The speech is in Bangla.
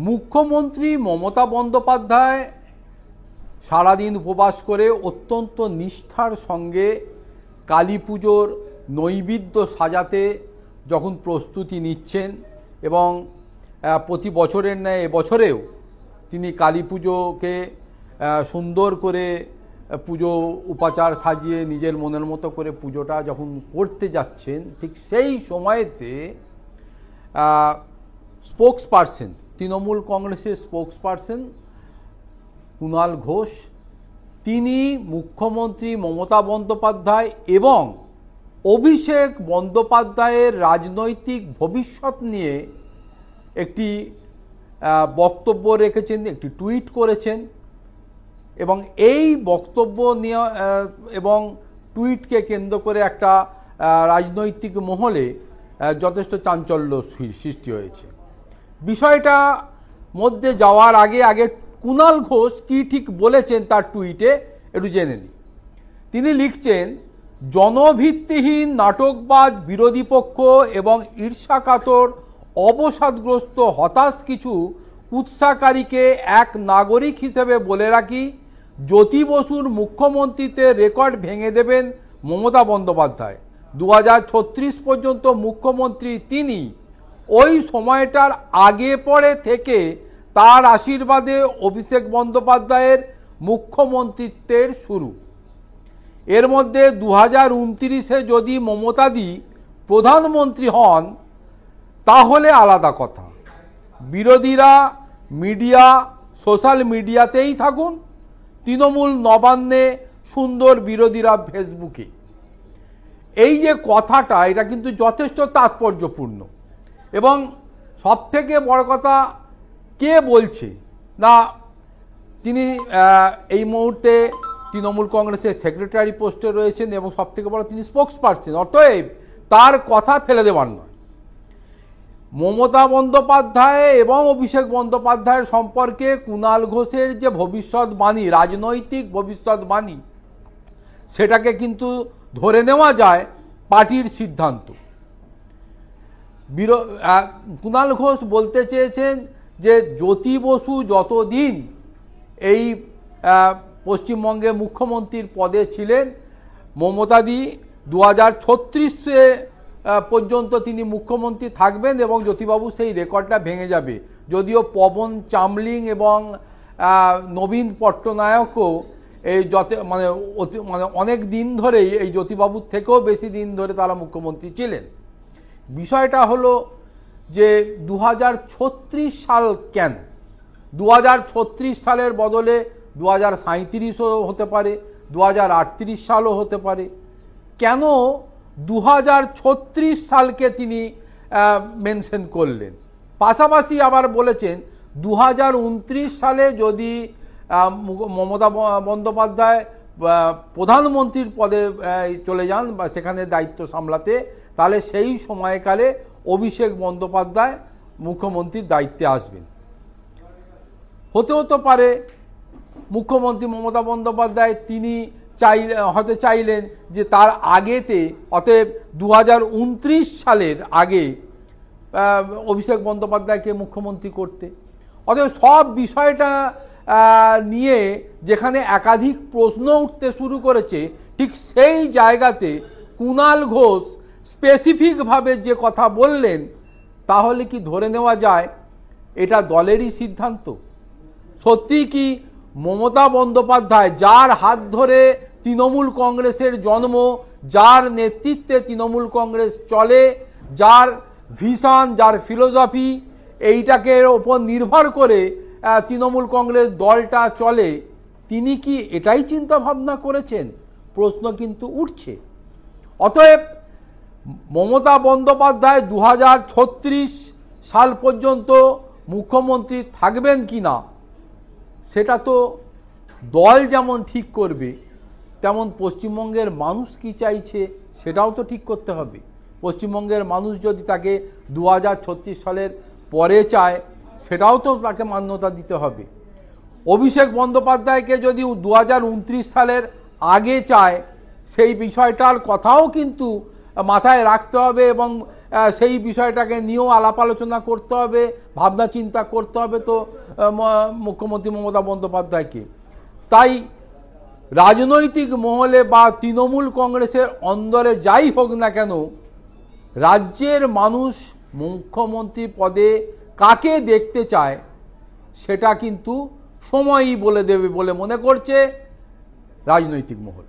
মুখ্যমন্ত্রী মমতা বন্দ্যোপাধ্যায় সারাদিন উপবাস করে অত্যন্ত নিষ্ঠার সঙ্গে কালী পুজোর নৈবেদ্য সাজাতে যখন প্রস্তুতি নিচ্ছেন এবং প্রতি বছরের ন্যায় এবছরেও তিনি কালী পুজোকে সুন্দর করে পুজো উপাচার সাজিয়ে নিজের মনের মতো করে পুজোটা যখন করতে যাচ্ছেন, ঠিক সেই সময়তে স্পোক্সপারসন, তৃণমূল কংগ্রেসের স্পোক্সপারসন কুণাল ঘোষ, তিনি মুখ্যমন্ত্রী মমতা বন্দ্যোপাধ্যায় এবং অভিষেক বন্দ্যোপাধ্যায়ের রাজনৈতিক ভবিষ্যৎ নিয়ে একটি বক্তব্য রেখেছেন, একটি টুইট করেছেন এবং এই বক্তব্য নিয়ে এবং টুইটকে কেন্দ্র করে একটা রাজনৈতিক মহলে যথেষ্ট চাঞ্চল্য সৃষ্টি হয়েছে। বিষয়টা মধ্যে যাওয়ার আগে কুণাল ঘোষ কি ঠিক বলেছেন তার টুইটে একটু জেনে নিই। তিনি লিখছেন, জনভিত্তিহীন নাটকবাজ বিরোধী পক্ষ এবং ঈর্ষাকাতর অবসাদগ্রস্ত হতাশ কিছু কুৎসাকারীকে এক নাগরিক হিসেবে বলে রাখি, জ্যোতি বসুর মুখ্যমন্ত্রীতে রেকর্ড ভেঙে দেবেন মমতা বন্দ্যোপাধ্যায়। 2036 পর্যন্ত মুখ্যমন্ত্রী তিনি। ওই সময়টার আগে পরে থেকে তার আশীর্বাদে অভিষেক বন্দ্যোপাধ্যায়ের মুখ্যমন্ত্রিত্বের শুরু। এর মধ্যে 2029-এ যদি মমতাদি প্রধানমন্ত্রী হন তাহলে আলাদা কথা। বিরোধীরা মিডিয়া, সোশ্যাল মিডিয়াতেই থাকুন, তৃণমূল নবান্নে, সুন্দর বিরোধীরা ফেসবুকে। এই যে কথাটা, এটা কিন্তু যথেষ্ট তাৎপর্যপূর্ণ এবং সবথেকে বড় কথা কে বলছে না, তিনি এই মুহূর্তে তৃণমূল কংগ্রেসের সেক্রেটারি পোস্টে রয়েছেন এবং সবথেকে বড় তিনি স্পোক্সপারসন, অতএব তার কথা ফেলে দেওয়ার নয়। মমতা বন্দ্যোপাধ্যায় এবং অভিষেক বন্দ্যোপাধ্যায়ের সম্পর্কে কুণাল ঘোষের যে ভবিষ্যৎবাণী, রাজনৈতিক ভবিষ্যৎবাণী, সেটাকে কিন্তু ধরে নেওয়া যায় পার্টির সিদ্ধান্ত। কুণাল ঘোষ বলতে চেয়েছেন যে জ্যোতি বসু যতদিন এই পশ্চিমবঙ্গে মুখ্যমন্ত্রীর পদে ছিলেন, মমতাদি 2036 পর্যন্ত তিনি মুখ্যমন্ত্রী থাকবেন এবং জ্যোতিবাবু সেই রেকর্ডটা ভেঙে যাবে। যদিও পবন চামলিং এবং নবীন পট্টনায়কও এই মানে অনেক দিন ধরেই এই জ্যোতিবাবুর থেকেও বেশি দিন ধরে তারা মুখ্যমন্ত্রী ছিলেন। বিষয়টা হলো যে 2036 সাল কেন? 2036 সালের বদলে 2037ও হতে পারে, 2038 সালও হতে পারে। কেন 2036 সালকে তিনি মেনশন করলেন? পাশাপাশি আবার বলেছেন 2029 সালে যদি মমতা বন্দ্যোপাধ্যায় প্রধানমন্ত্রীর পদে চলে যান বা সেখানে দায়িত্ব সামলাতে, তাহলে সেই সময়কালে অভিষেক বন্দ্যোপাধ্যায় মুখ্যমন্ত্রীর দায়িত্বে আসবেন। হতে পারে মুখ্যমন্ত্রী মমতা বন্দ্যোপাধ্যায় তিনি হতে চাইলেন যে তার আগেতে, অতএব 2029 সালের আগে অভিষেক বন্দ্যোপাধ্যায়কে মুখ্যমন্ত্রী করতে। অতএব সব বিষয়টা নিয়ে যেখানে একাধিক প্রশ্ন উঠতে শুরু করেছে, ঠিক সেই জায়গাতে কুণাল ঘোষ স্পেসিফিকভাবে যে কথা বললেন, তাহলে কি ধরে নেওয়া যায় এটা দলেরই সিদ্ধান্ত? সত্যি কি মমতা বন্দ্যোপাধ্যায়, যার হাত ধরে তৃণমূল কংগ্রেসের জন্ম, যার নেতৃত্বে তৃণমূল কংগ্রেস চলে, যার ভিশন, যার ফিলোসফি, এইটাকে ওপর নির্ভর করে তৃণমূল কংগ্রেস দলটা চলে, তিনি কি এটাই চিন্তা ভাবনা করেছেন? প্রশ্ন কিন্তু উঠছে। অতএব মমতা বন্দ্যোপাধ্যায় 2036 সাল পর্যন্ত মুখ্যমন্ত্রী থাকবেন কি না, সেটা তো দল যেমন ঠিক করবে, তেমন পশ্চিমবঙ্গের মানুষ কি চাইছে সেটাও তো ঠিক করতে হবে। পশ্চিমবঙ্গের মানুষ যদি তাকে 2036 সালের পরে চায়, সেটাও তো তাকে মান্যতা দিতে হবে। অভিষেক বন্দ্যোপাধ্যায়কে যদি 2029 সালের আগে চায়, সেই বিষয়টার কথাও কিন্তু মাথায় রাখতে হবে এবং সেই বিষয়টাকে নিয়েও আলাপ আলোচনা করতে হবে, ভাবনা চিন্তা করতে হবে তো মুখ্যমন্ত্রী মমতা বন্দ্যোপাধ্যায়কে। তাই রাজনৈতিক মহলে বা তৃণমূল কংগ্রেসের অন্দরে যাই হোক না কেন, রাজ্যের মানুষ মুখ্যমন্ত্রী পদে কাকে দেখতে চায় সেটা কিন্তু সময়ই বলে দেবে বলে মনে করছে রাজনৈতিক মহল।